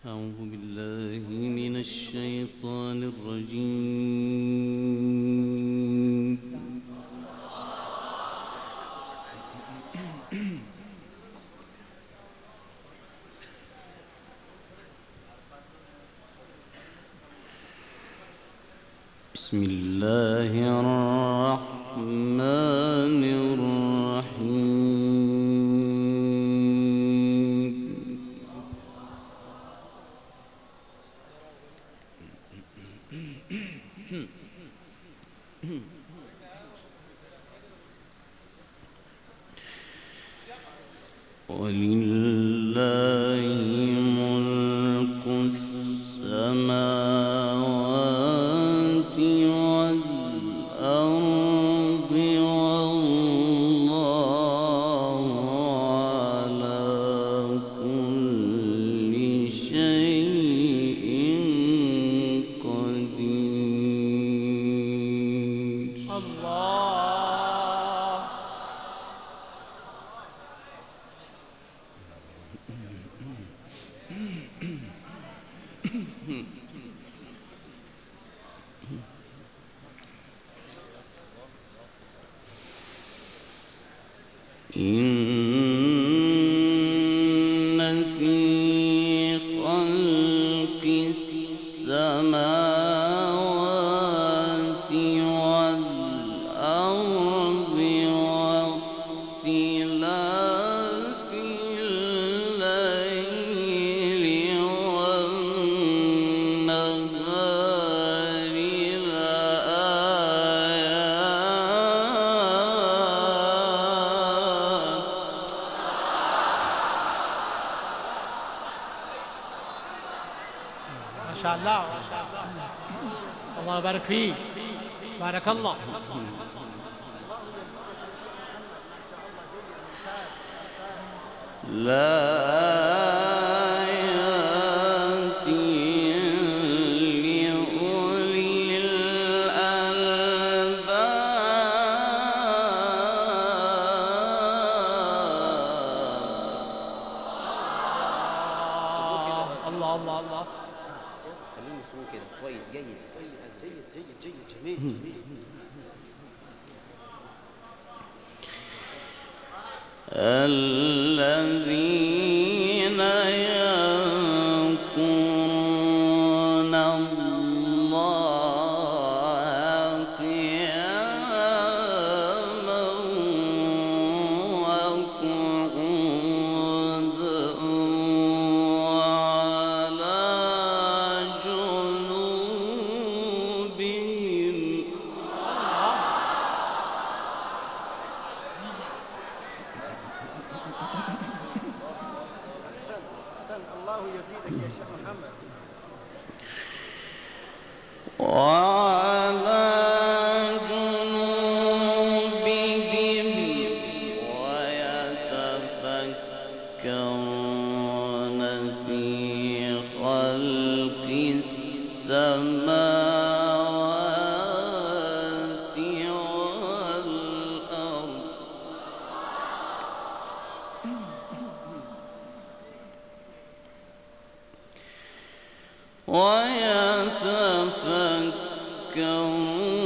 أعوذ بالله من الشيطان الرجيم. بسم الله الرحمن الرحيم. ولله ملك السماوات والأرض والله على كل شيء قدير. الله. إن في خلق السماوات والأرض واختلاف الليل والنهار لآيات. ما شاء الله ما شاء الله. الله يبارك فيك. بارك الله. لآيات لأولي الألباب. الله الله الله. خليهم يسووا كده كويس جيد جيد جيد جيد جميل جميل. الذين يذكرون الله قياما وقعودا وعلى جنوبهم. أحسن الله يزيدك يا شيخ محمد. وعلى جنوبهم ويتفكرون في خلق السماوات والأرض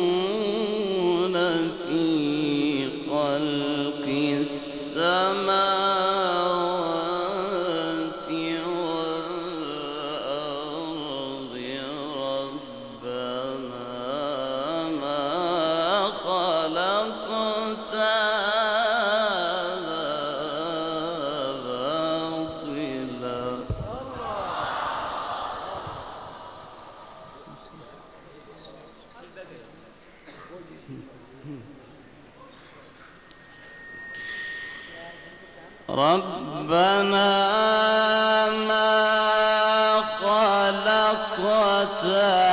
ويتفكرون في خلق السماوات والأرض ربنا ما خلقت هذا باطلا. ربنا ما خلقت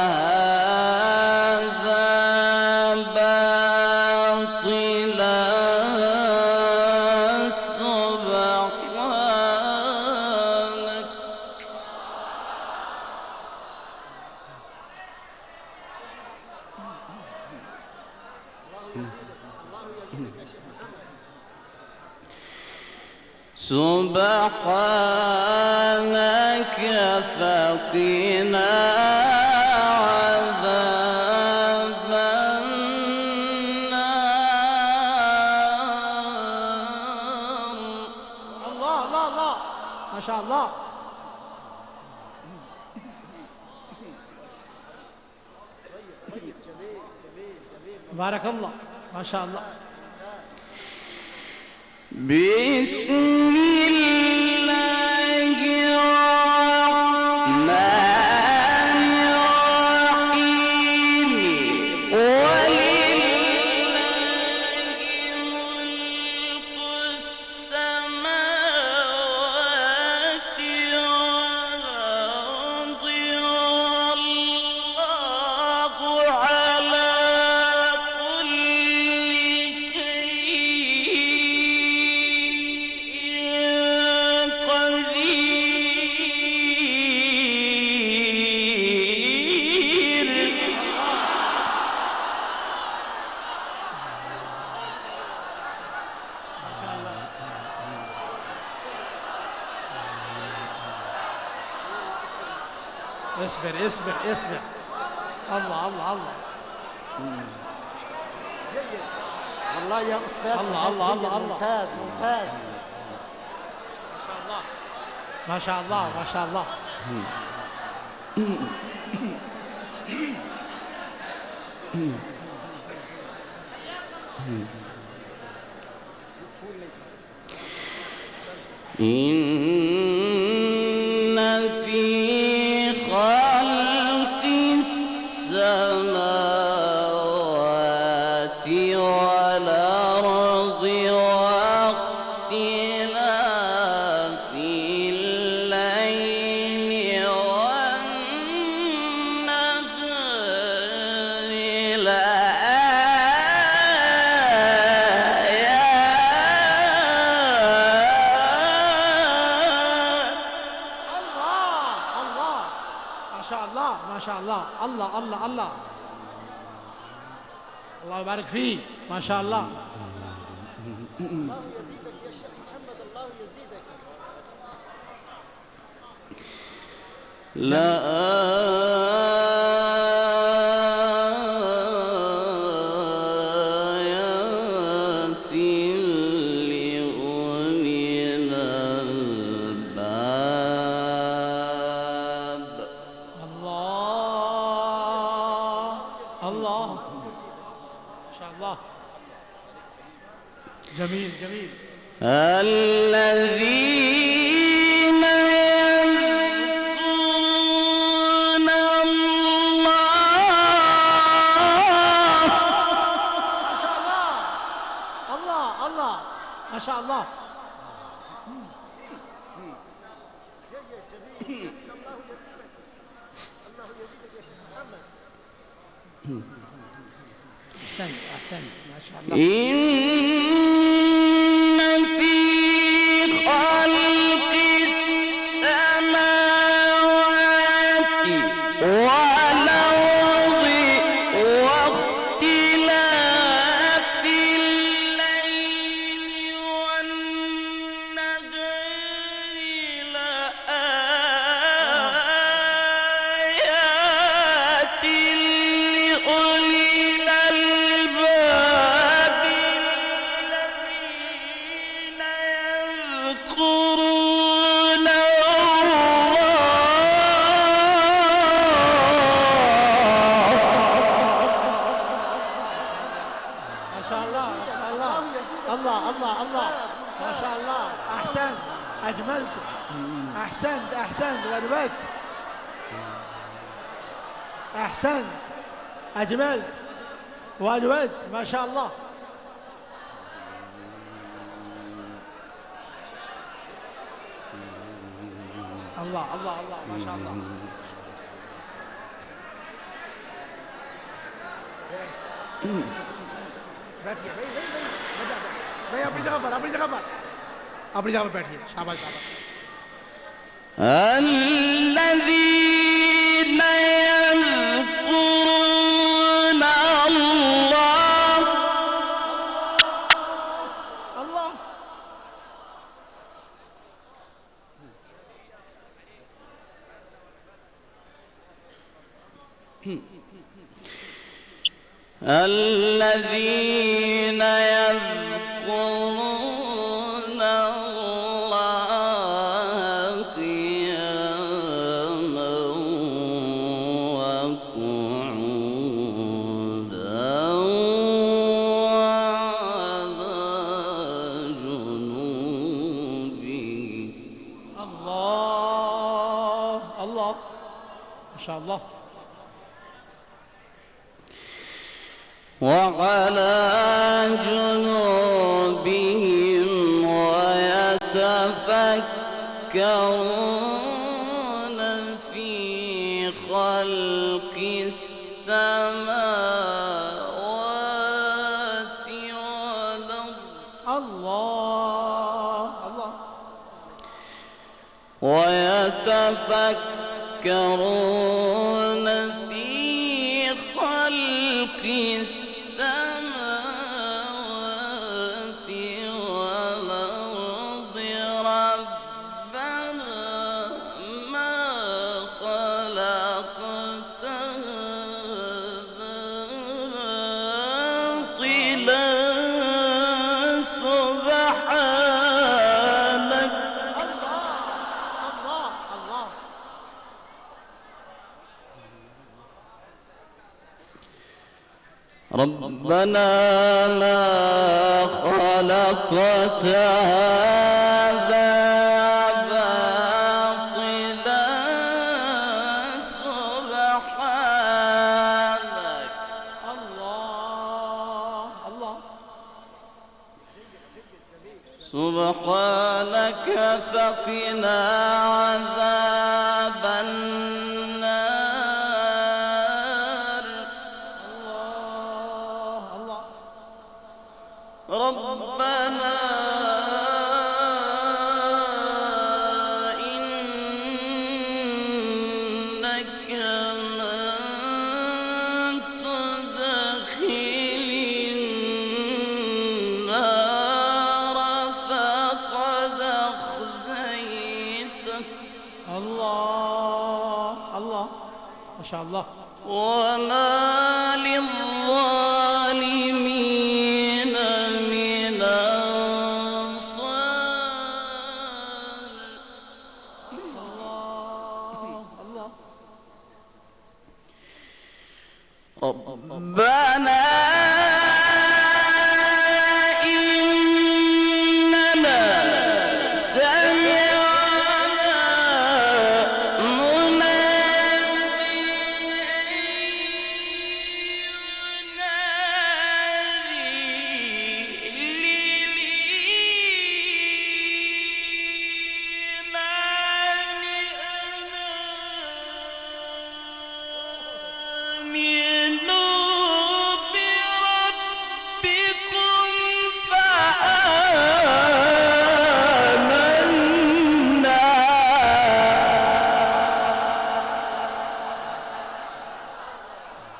هذا باطلا سبحانك. سبحانك فقنا عذاب النار. الله الله الله ما شاء الله. بارك الله ما شاء الله. بسم الله الرحمن الرحيم. ولله ملك السماوات والأرض والله على كل شيء قدير. اصبر اصبر اصبر. الله الله الله. والله يا أستاذ الله الله الله الله. ممتاز ممتاز. ما شاء الله ما شاء الله ما شاء الله. إن في خلق السماوات والأرض واختلاف الليل والنهار الله الله ما شاء الله ما شاء الله. الله الله الله. الله يبارك فيه ما شاء الله. الله يزيدك يا شيخ محمد، الله يزيدك. لآيات لأولي الألباب. الله الله ما شاء الله. جميل جميل. الذين يذكرون الله. ما شاء الله الله الله ما شاء الله. احسنت احسنت ما شاء الله. إن في خلق السماوات والأرض واختلاف الليل والنهار لآيات لأولي الألباب الذين يذكرون ما شاء الله ما شاء الله. الله الله الله ما شاء الله. احسنت اجملت احسنت احسنت ونبت احسنت اجملت ونبت ما شاء الله. الله الله الله ما شاء الله. बैठिए भाई भाई भाई भाई अपनी जगह पर अपनी जगह पर अपनी जगह पर बैठिए. शाबाश शाबाश. الذين يذكرون الله. الله الذين يذكرون الله قياما وقعودا وعلى جنوبهم. الله الله ما شاء الله. وعلى جنوبهم ويتفكرون في خلق السماوات والأرض. الله الله ويتفكرون في خلق السماوات والأرض ربنا ما خلقت هذا باطلا سبحانك. الله الله ربنا ما خلقت هذا باطلا سبحانك. الله الله سبحانك فقنا عذاب النار. الله ربنا إنك من تدخل النار فقد أخزيته الله الله ما شاء الله. وما للظالمين من أنصار. الله ربنا إننا سمعنا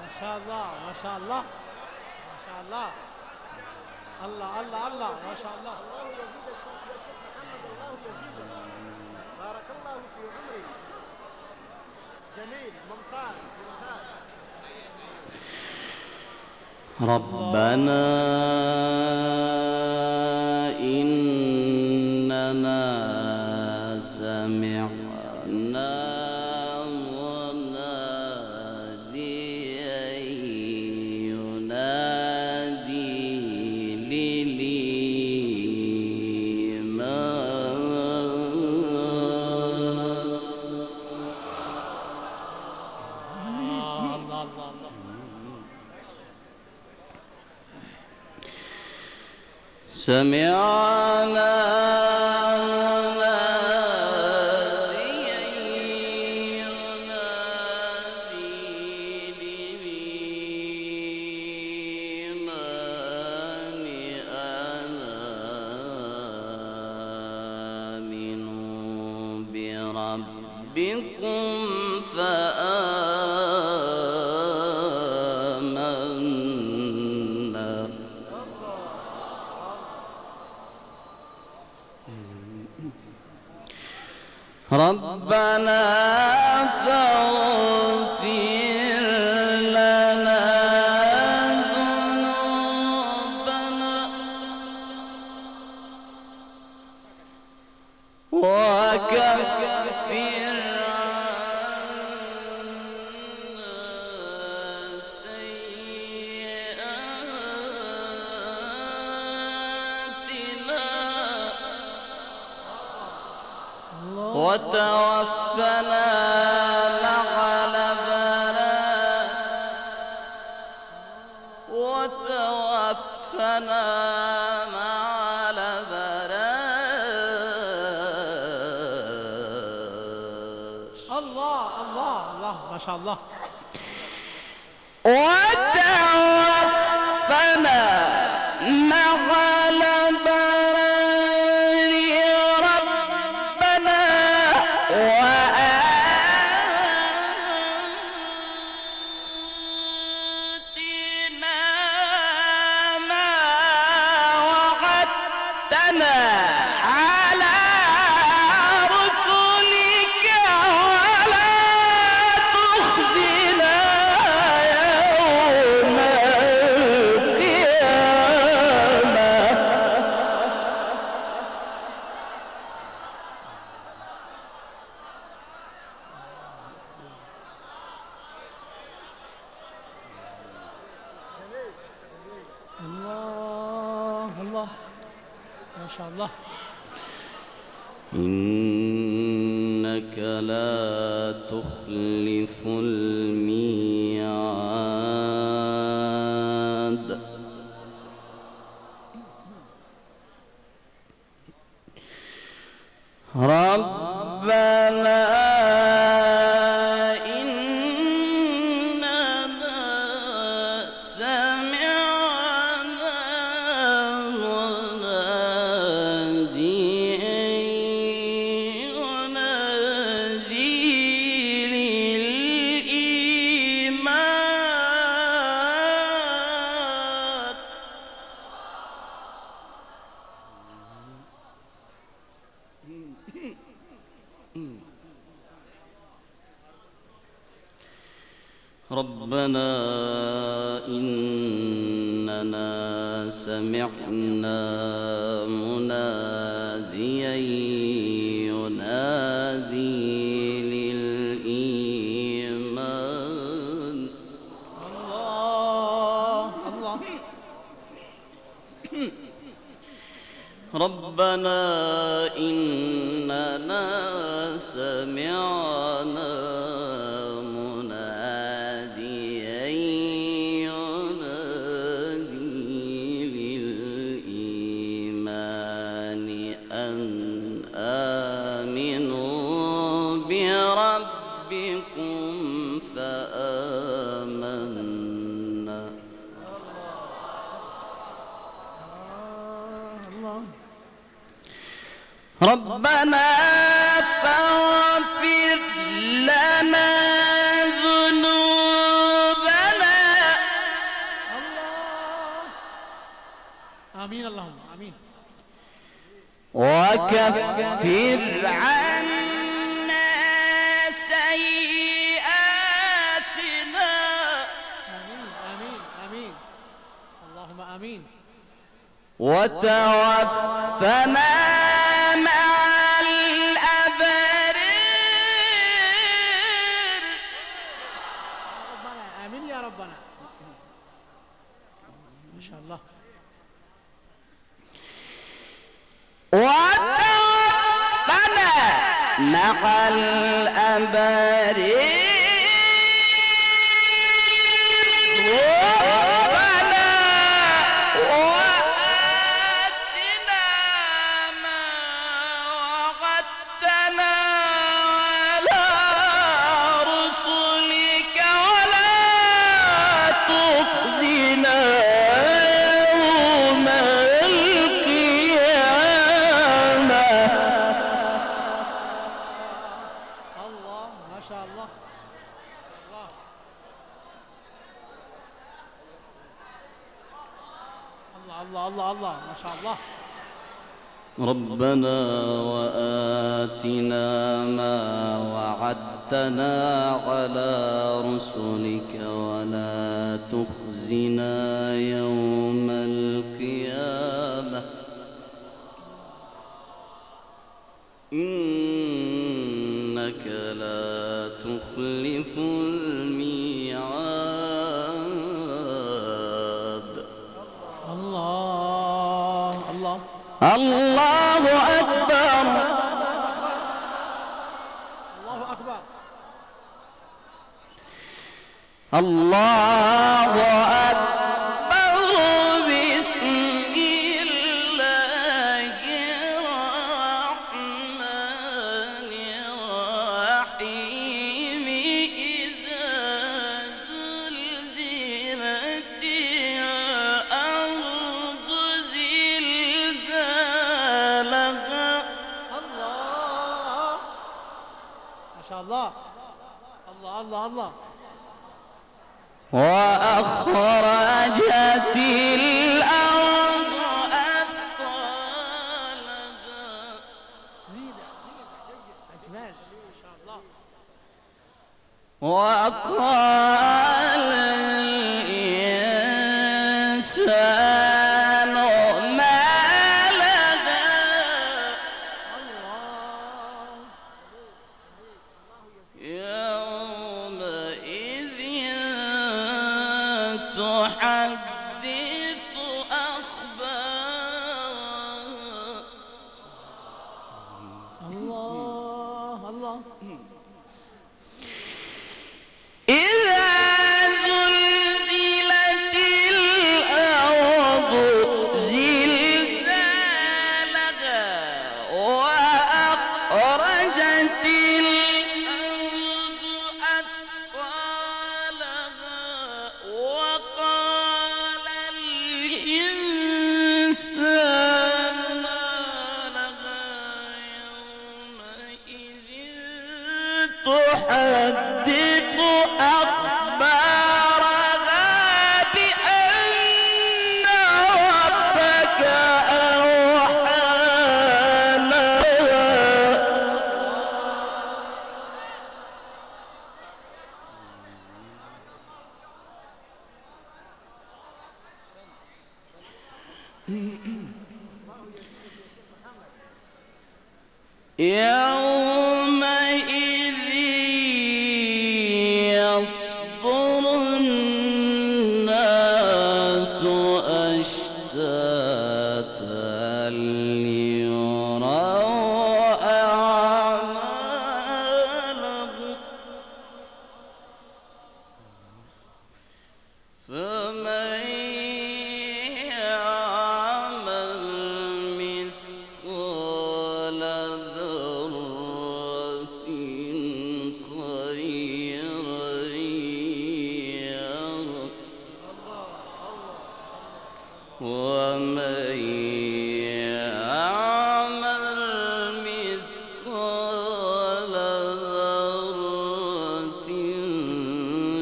ما شاء الله ما شاء الله. الله الله الله ما شاء الله. الله يزيدك يا شيخ محمد، الله يزيدك. بارك الله في عمرك. جميل ممتاز ممتاز. ربنا إننا سمعنا مناديا ينادي للإيمان. الله الله الله. سمعنا مناديا ينادي للإيمان أن آمنوا بربكم فآمنا. ربنا فاغفر وتوفنا مع الأبرار وتوفنا مع الأبرار الله الله الله ما شاء الله. وتوفنا مع الأبرار ربنا وآتنا ما وعدتنا على رسلك ولا تخزنا يوم الله الله ما شاء الله. إنك لا تخلف الميعاد ربنا إننا سمعنا مناديا ينادي للإيمان ربنا إننا سمعنا مناديا ينادي للإيمان الله الله ربنا إننا سمعنا مناديا ينادي للإيمان أن آمنوا بربكم فآمنا الله ربنا فاغفر لنا ذنوبنا الله. آمين اللهم آمين. وكفر عنا سيئاتنا آمين آمين آمين اللهم آمين. وتوفنا مع الأبرار ربنا آمين يا ربنا ما شاء الله. وتوفنا مع الأبرار ربنا وآتنا ما وعدتنا على رسلك ولا تخزنا يوم القيامة الله ما شاء الله. الله الله الله الله ما شاء الله. ربنا وآتنا ما وعدتنا على رسلك ولا تخزنا يوم القيامة إنك لا تخلف الميعاد الله الله الله أكبر الله أكبر. الله أكبر. بسم الله الرحمن الرحيم. إذا زلزلت الأرض زلزالها. الله ما شاء الله. الله الله الله. وأخرجت الأرض أثقالها. زيد أجمل ما شاء الله. وقال الإنسان ما لها. الله يومئذ تحدث أخبارها. الله الله. إذا زلزلت الأرض زلزالها وأخرجت الأرض أثقالها وقال الإنسان ما لها يومئذ تحدث أخبارها بأن ربك أوحى لها. يومئذ يصدر الناس أشتاتا ليروا أعمالهم. فمن يعمل مثقال ذرة خيرا يره ومن يعمل مثقال ذرة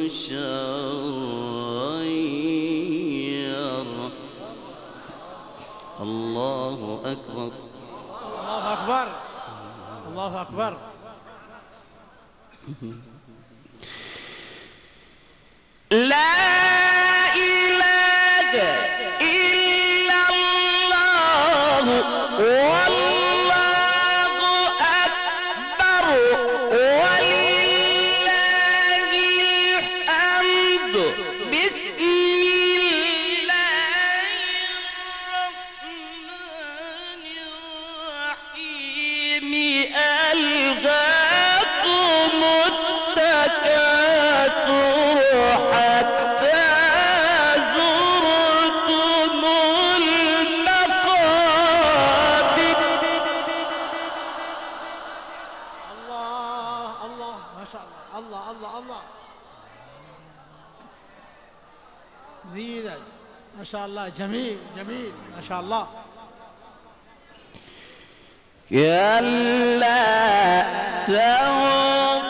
شرا يره. الله أكبر. الله أكبر. الله أكبر. لا إله إلا الله والله أكبر ولله الحمد. بسم الله الرحمن الرحيم. ألهاكم التكاثر حتى زرتم المقابر. الله الله ما شاء الله. الله الله الله. زيد ما شاء الله. جميل جميل ما شاء الله. كلا سوف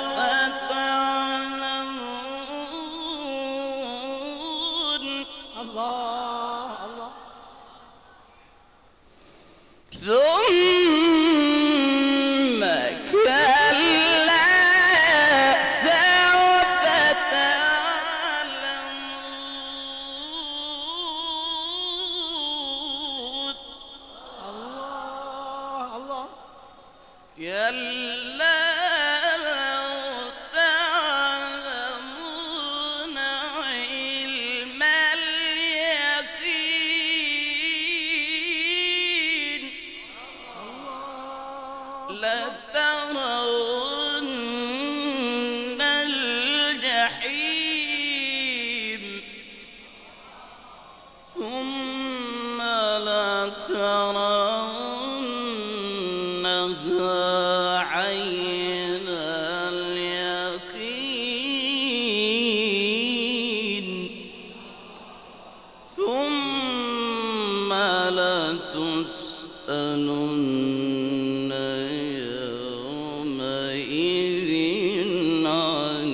تعلمون. الله الله. ثم كلا سوف تعلمون. الله الله. كلا الجحيم ثم لترونها عين اليقين ثم لتسألن يومئذ عن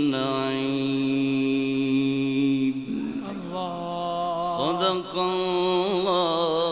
النعيم. الله. صدق الله